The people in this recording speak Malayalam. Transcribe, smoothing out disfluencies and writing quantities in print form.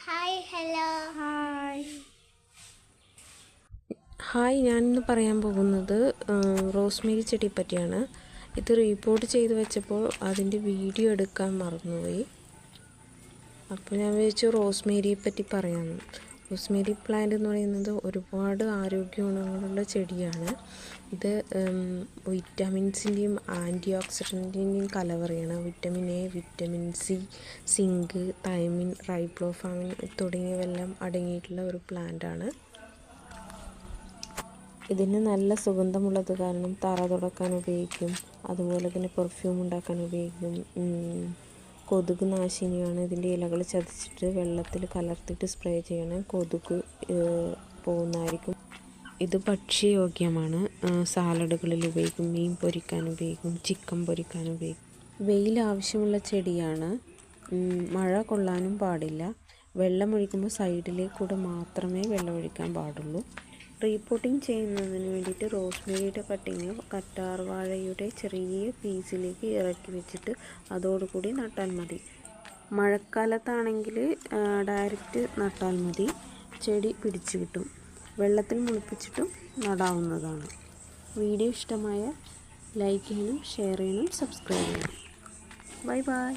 ഹായ് ഹലോ ഹായ് ഞാനിന്ന് പറയാൻ പോകുന്നത് റോസ്മേരി ചെടിയെ പറ്റിയാണ്. ഇത് റീപോർട്ട് ചെയ്ത് വെച്ചപ്പോൾ അതിൻ്റെ വീഡിയോ എടുക്കാൻ മറന്നുപോയി. അപ്പോൾ ഞാൻ വിചാരിച്ചു റോസ്മേരിയെ പറ്റി പറയാമെന്ന്. റോസ്മേരി പ്ലാന്റ് എന്ന് പറയുന്നത് ഒരുപാട് ആരോഗ്യ ഗുണങ്ങളുള്ള ചെടിയാണ്. ഇത് വിറ്റാമിൻസിൻ്റെയും ആൻറ്റി ഓക്സിഡൻറ്റിൻ്റെയും കലവറയാണ്. Vitamin A, vitamin C, zinc, thiamine, riboflavin തുടങ്ങിയവയെല്ലാം അടങ്ങിയിട്ടുള്ള ഒരു പ്ലാന്റാണ്. ഇതിന് നല്ല സുഗന്ധമുള്ളത് കാരണം തറ തുടക്കാൻ ഉപയോഗിക്കും. അതുപോലെ തന്നെ പെർഫ്യൂം ഉണ്ടാക്കാൻ ഉപയോഗിക്കും. കൊതുക് നാശിനിയാണ്. ഇതിൻ്റെ ഇലകൾ ചതച്ചിട്ട് വെള്ളത്തിൽ കലർത്തിയിട്ട് സ്പ്രേ ചെയ്യണം. കൊതുക് പോകുന്നതായിരിക്കും. ഇത് ഭക്ഷ്യയോഗ്യമാണ്. സാലഡുകളിൽ ഉപയോഗിക്കും, മീൻ പൊരിക്കാൻ ഉപയോഗിക്കും, ചിക്കൻ പൊരിക്കാൻ ഉപയോഗിക്കും. വെയിൽ ആവശ്യമുള്ള ചെടിയാണ്. മഴ കൊള്ളാനും പാടില്ല. വെള്ളമൊഴിക്കുമ്പോൾ സൈഡിലേക്കൂടെ മാത്രമേ വെള്ളമൊഴിക്കാൻ പാടുള്ളൂ. റീപോർട്ടിങ് ചെയ്യുന്നതിന് വേണ്ടിയിട്ട് റോസ്മേരിയുടെ കട്ടിങ് കറ്റാർവാഴയുടെ ചെറിയ പീസിലേക്ക് ഇറക്കി വെച്ചിട്ട് അതോടുകൂടി നട്ടാൽ മതി. മഴക്കാലത്താണെങ്കിൽ ഡയറക്റ്റ് നട്ടാൽ മതി. ചെടി പിടിച്ചു കിട്ടും. വെള്ളത്തിൽ മുളിപ്പിച്ചിട്ടും നടാവുന്നതാണ്. വീഡിയോ ഇഷ്ടമായ ലൈക്ക് ചെയ്യണം, ഷെയർ ചെയ്യണം, സബ്സ്ക്രൈബ് ചെയ്യണം. Bye bye.